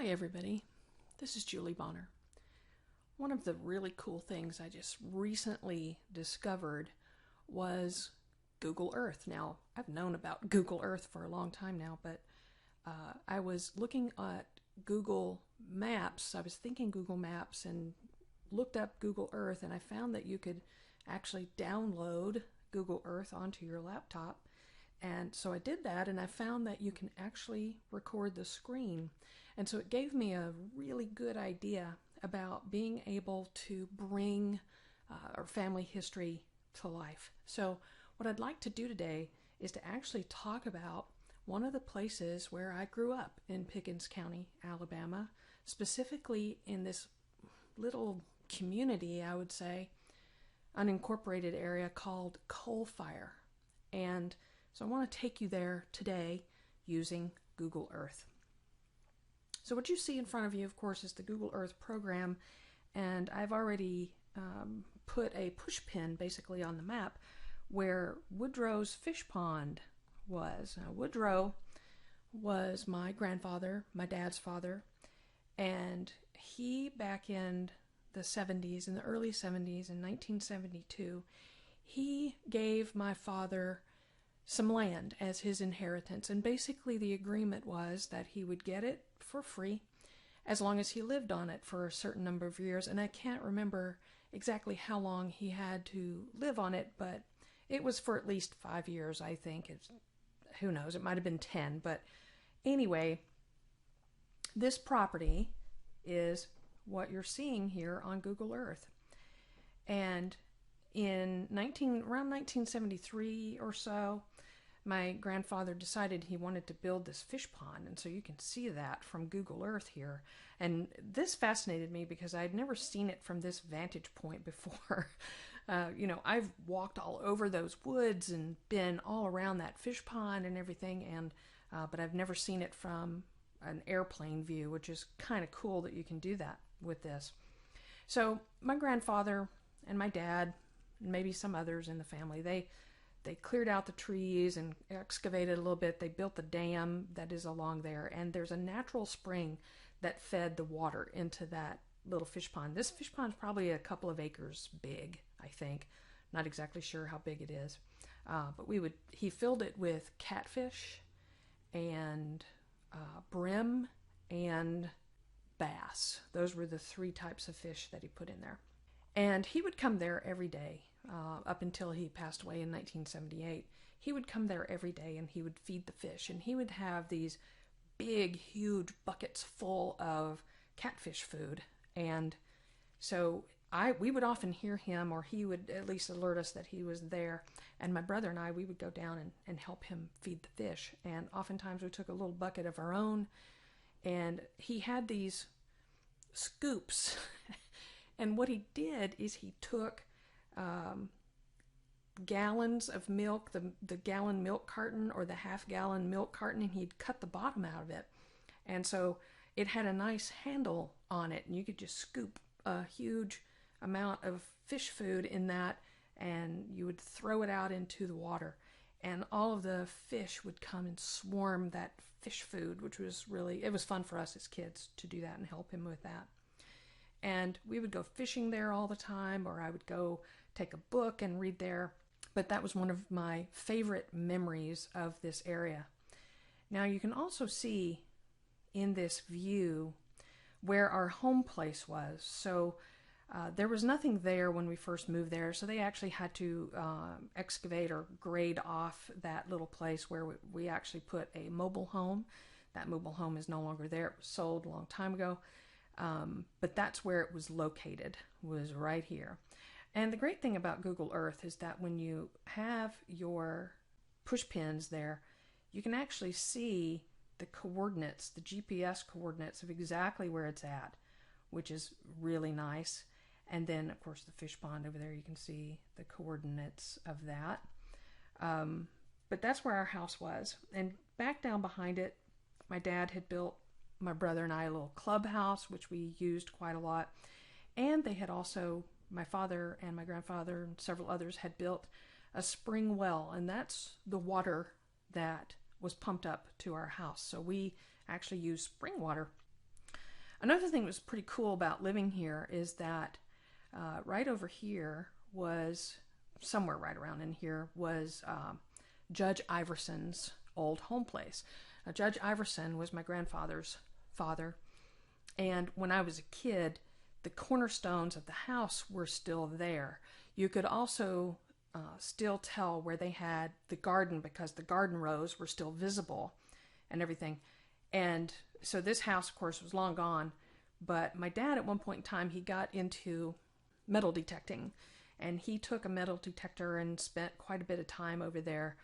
Hi everybody, this is Julie Bonner. One of the really cool things I just recently discovered was Google Earth. Now, I've known about Google Earth for a long time now, but I was looking at Google Maps. I was thinking Google Maps and looked up Google Earth, and I found that you could actually download Google Earth onto your laptop. And so I did that, and I found that you can actually record the screen. And so it gave me a really good idea about being able to bring our family history to life. So what I'd like to do today is to actually talk about one of the places where I grew up in Pickens County, Alabama, specifically in this little community, I would say, unincorporated area called Youth-Coalfire. And so I want to take you there today using Google Earth. So what you see in front of you, of course, is the Google Earth program, and I've already put a push pin basically on the map where Woodrow's fish pond was. Now, Woodrow was my grandfather, my dad's father, and he, back in the 70s, in the early 70s, in 1972, he gave my father some land as his inheritance, and basically the agreement was that he would get it for free as long as he lived on it for a certain number of years. And I can't remember exactly how long he had to live on it, but it was for at least 5 years, I think. Who knows, it might have been 10, but anyway, this property is what you're seeing here on Google Earth. And around 1973 or so, my grandfather decided he wanted to build this fish pond, and so you can see that from Google Earth here. And this fascinated me because I'd never seen it from this vantage point before. I've walked all over those woods and been all around that fish pond and everything, but I've never seen it from an airplane view, which is kind of cool that you can do that with this. So my grandfather and my dad, and maybe some others in the family, they cleared out the trees and excavated a little bit. They built the dam that is along there, and there's a natural spring that fed the water into that little fish pond. This fish pond is probably a couple of acres big, I think. Not exactly sure how big it is. But he filled it with catfish and brim and bass. Those were the three types of fish that he put in there. And he would come there every day up until he passed away in 1978. He would come there every day and he would feed the fish. And he would have these big, huge buckets full of catfish food. And so we would often hear him, or he would at least alert us that he was there. And my brother and I, we would go down and help him feed the fish. And oftentimes we took a little bucket of our own. And he had these scoops. And what he did is he took gallons of milk, the gallon milk carton or the half-gallon milk carton, and he'd cut the bottom out of it. And so it had a nice handle on it, and you could just scoop a huge amount of fish food in that, and you would throw it out into the water. And all of the fish would come and swarm that fish food, which was it was fun for us as kids to do that and help him with that. And we would go fishing there all the time, or I would go take a book and read there. But that was one of my favorite memories of this area. Now you can also see in this view where our home place was. So there was nothing there when we first moved there, so they actually had to excavate or grade off that little place where we actually put a mobile home. That mobile home is no longer there. It was sold a long time ago. But that's where it was located, was right here. And the great thing about Google Earth is that when you have your push pins there, you can actually see the coordinates, the GPS coordinates of exactly where it's at, which is really nice. And then, of course, the fish pond over there, you can see the coordinates of that. But that's where our house was. And back down behind it, my dad had built my brother and I a little clubhouse, which we used quite a lot. And they had also, my father and my grandfather and several others had built a spring well, and that's the water that was pumped up to our house. So we actually used spring water. Another thing that was pretty cool about living here is that right over here was, somewhere right around in here, was Judge Iverson's old home place. Now, Judge Iverson was my grandfather's father, and when I was a kid, the cornerstones of the house were still there. You could also still tell where they had the garden because the garden rows were still visible and everything. And so this house, of course, was long gone, but my dad at one point in time, he got into metal detecting, and he took a metal detector and spent quite a bit of time over there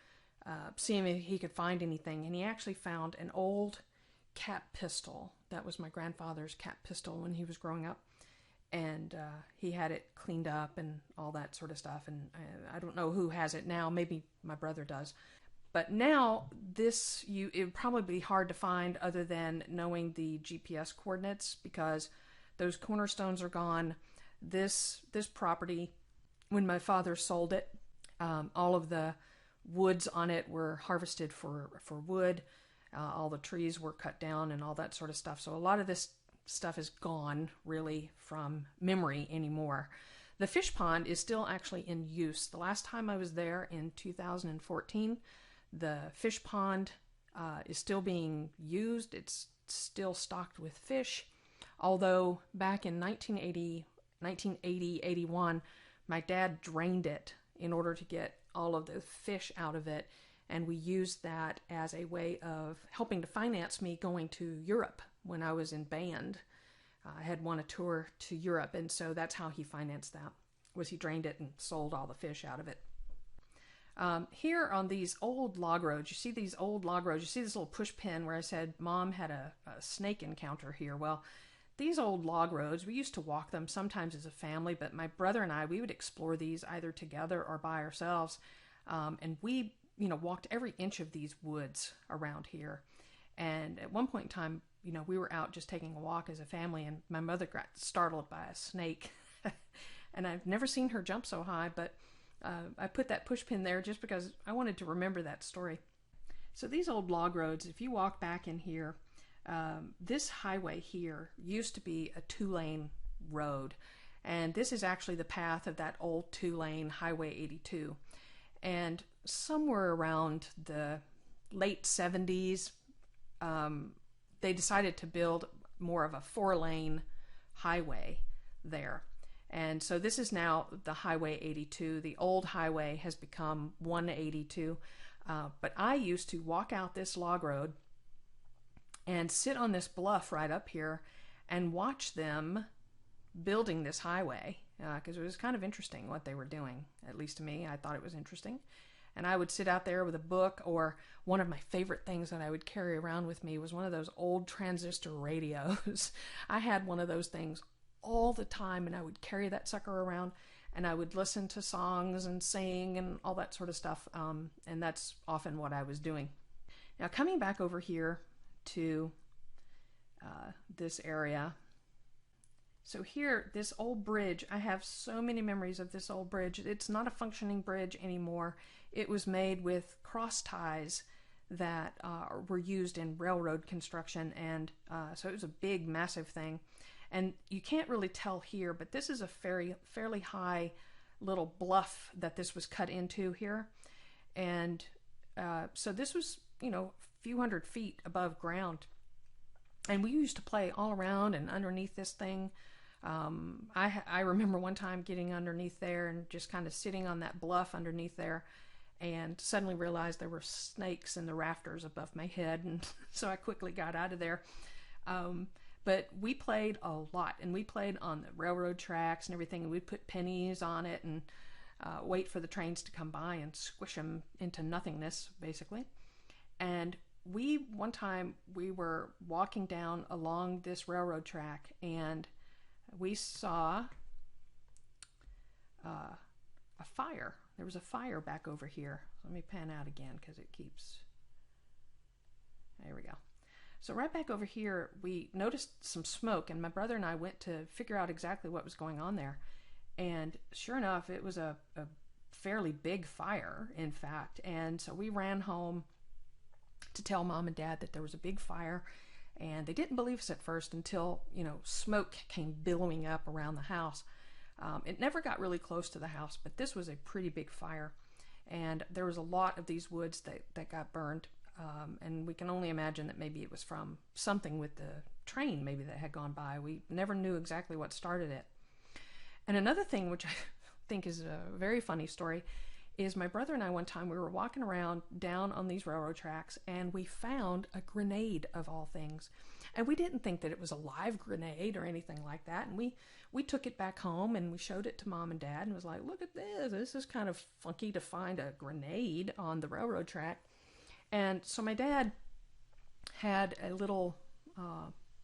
seeing if he could find anything. And he actually found an old cap pistol. That was my grandfather's cap pistol when he was growing up. And he had it cleaned up and all that sort of stuff. And I don't know who has it now. Maybe my brother does. But now it would probably be hard to find other than knowing the GPS coordinates, because those cornerstones are gone. This property, when my father sold it, all of the woods on it were harvested for wood. All the trees were cut down and all that sort of stuff. So a lot of this stuff is gone really from memory anymore. The fish pond is still actually in use. The last time I was there in 2014, the fish pond is still being used. It's still stocked with fish. Although back in 1980, 81, my dad drained it in order to get all of the fish out of it. And we used that as a way of helping to finance me going to Europe when I was in band. I had won a tour to Europe, and so that's how he financed that, was he drained it and sold all the fish out of it. Here on these old log roads, you see these old log roads, you see this little push pin where I said Mom had a snake encounter here. Well, these old log roads, we used to walk them sometimes as a family, but my brother and I, we would explore these either together or by ourselves. And we, walked every inch of these woods around here. And at one point in time, we were out just taking a walk as a family, and my mother got startled by a snake. And I've never seen her jump so high, but I put that push pin there just because I wanted to remember that story. So these old log roads, if you walk back in here, this highway here used to be a 2-lane road. And this is actually the path of that old 2-lane Highway 82. And somewhere around the late 70s, they decided to build more of a 4-lane highway there. And so this is now the Highway 82. The old highway has become 182. But I used to walk out this log road and sit on this bluff right up here and watch them building this highway, because it was kind of interesting what they were doing. At least to me, I thought it was interesting. And I would sit out there with a book, or one of my favorite things that I would carry around with me was one of those old transistor radios. I had one of those things all the time, and I would carry that sucker around, and I would listen to songs and sing and all that sort of stuff. And that's often what I was doing. Now, coming back over here to this area. So here, this old bridge, I have so many memories of this old bridge. It's not a functioning bridge anymore. It was made with cross ties that were used in railroad construction, and so it was a big, massive thing. And you can't really tell here, but this is a fairly high little bluff that this was cut into here. And so this was, a few hundred feet above ground. And we used to play all around and underneath this thing. I remember one time getting underneath there and just kind of sitting on that bluff underneath there, and suddenly realized there were snakes in the rafters above my head, and so I quickly got out of there. But we played a lot, and we played on the railroad tracks and everything, and we'd put pennies on it and wait for the trains to come by and squish them into nothingness, basically. And one time we were walking down along this railroad track, and we saw a fire. There was a fire back over here. Let me pan out again because it keeps... There we go. So right back over here, we noticed some smoke, and my brother and I went to figure out exactly what was going on there. And sure enough, it was a fairly big fire, in fact. And so we ran home to tell Mom and Dad that there was a big fire, And they didn't believe us at first until, smoke came billowing up around the house. It never got really close to the house, but this was a pretty big fire. And there was a lot of these woods that got burned. And we can only imagine that maybe it was from something with the train maybe that had gone by. We never knew exactly what started it. And another thing, which I think is a very funny story, is my brother and I one time, we were walking around down on these railroad tracks, and we found a grenade of all things. And we didn't think that it was a live grenade or anything like that. And we took it back home and we showed it to Mom and Dad and was like, look at this. This is kind of funky to find a grenade on the railroad track. And so my dad had a little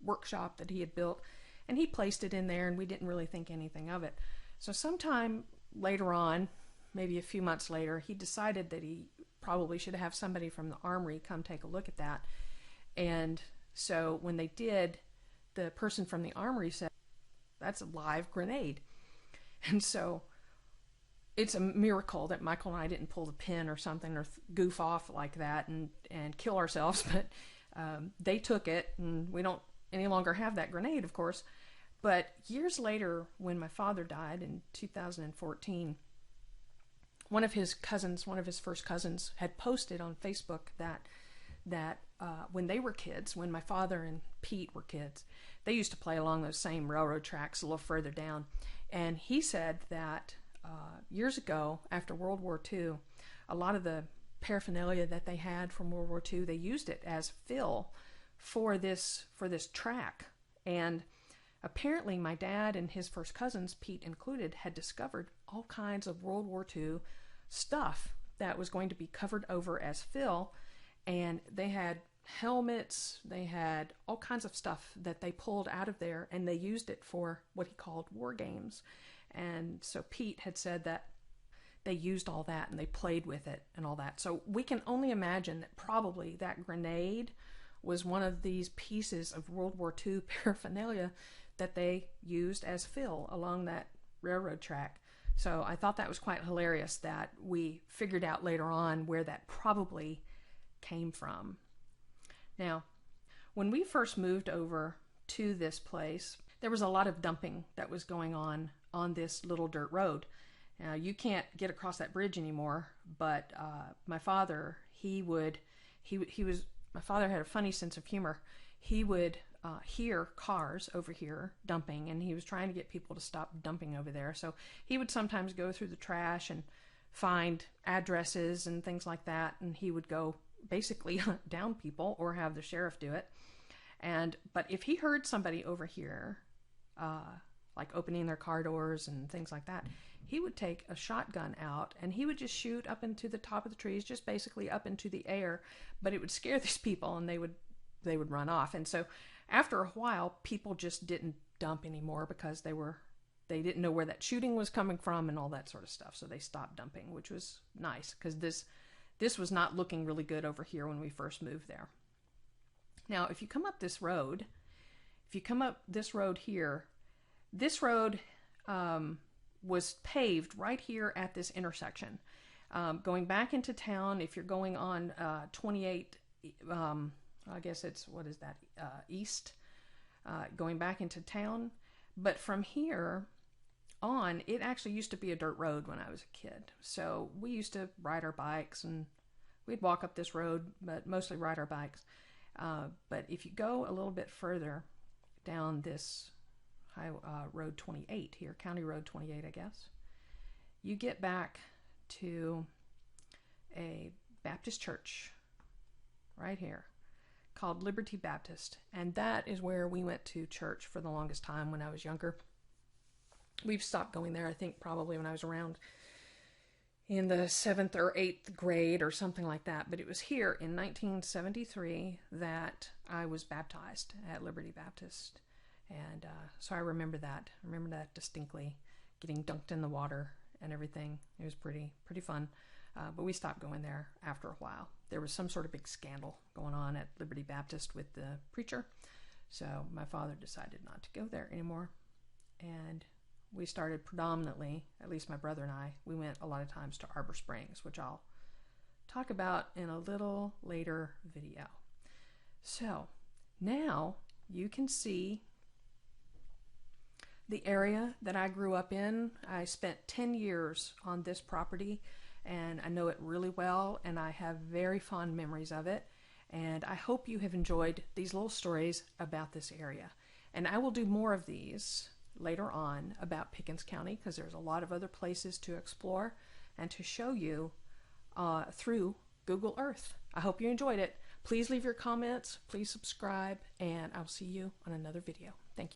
workshop that he had built, and he placed it in there, and we didn't really think anything of it. So sometime later on, maybe a few months later, he decided that he probably should have somebody from the armory come take a look at that. And so when they did, the person from the armory said, that's a live grenade. And so it's a miracle that Michael and I didn't pull the pin or something or goof off like that and kill ourselves. But they took it, and we don't any longer have that grenade, of course. But years later, when my father died in 2014, one of his first cousins, had posted on Facebook that when they were kids, when my father and Pete were kids, they used to play along those same railroad tracks a little further down. And he said that years ago, after World War II, a lot of the paraphernalia that they had from World War II, they used it as fill for this track. And apparently my dad and his first cousins, Pete included, had discovered all kinds of World War II stuff that was going to be covered over as fill. And they had helmets, they had all kinds of stuff that they pulled out of there, and they used it for what he called war games. And so Pete had said that they used all that and they played with it and all that. So we can only imagine that probably that grenade was one of these pieces of World War II paraphernalia that they used as fill along that railroad track. So I thought that was quite hilarious that we figured out later on where that probably came from. Now, when we first moved over to this place, there was a lot of dumping that was going on this little dirt road. Now, you can't get across that bridge anymore, but my father, my father had a funny sense of humor. He would hear cars over here dumping, and he was trying to get people to stop dumping over there. So he would sometimes go through the trash and find addresses and things like that, and he would go basically hunt down people or have the sheriff do it. But if he heard somebody over here, like opening their car doors and things like that, he would take a shotgun out and he would just shoot up into the top of the trees, just basically up into the air. But it would scare these people, and they would run off. And so after a while, people just didn't dump anymore because they didn't know where that shooting was coming from and all that sort of stuff. So they stopped dumping, which was nice, because this was not looking really good over here when we first moved there. Now, if you come up this road here, this road was paved right here at this intersection. Going back into town, if you're going on 28, I guess it's, east, going back into town. But from here on, it actually used to be a dirt road when I was a kid. So we used to ride our bikes, and we'd walk up this road, but mostly ride our bikes. But if you go a little bit further down this Road 28 here, County Road 28, I guess, you get back to a Baptist church right here called Liberty Baptist. And that is where we went to church for the longest time when I was younger. We've stopped going there, I think, probably when I was around in the 7th or 8th grade or something like that. But it was here in 1973 that I was baptized at Liberty Baptist. And so I remember that. I remember that distinctly, getting dunked in the water and everything. It was pretty fun. But we stopped going there after a while. There was some sort of big scandal going on at Liberty Baptist with the preacher. So my father decided not to go there anymore. And we started predominantly, at least my brother and I, we went a lot of times to Arbor Springs, which I'll talk about in a little later video. So Now you can see the area that I grew up in. I spent 10 years on this property and I know it really well, and I have very fond memories of it. And I hope you have enjoyed these little stories about this area. And I will do more of these later on about Pickens County, because there's a lot of other places to explore and to show you through Google Earth. I hope you enjoyed it. Please leave your comments, please subscribe, and I'll see you on another video. Thank you.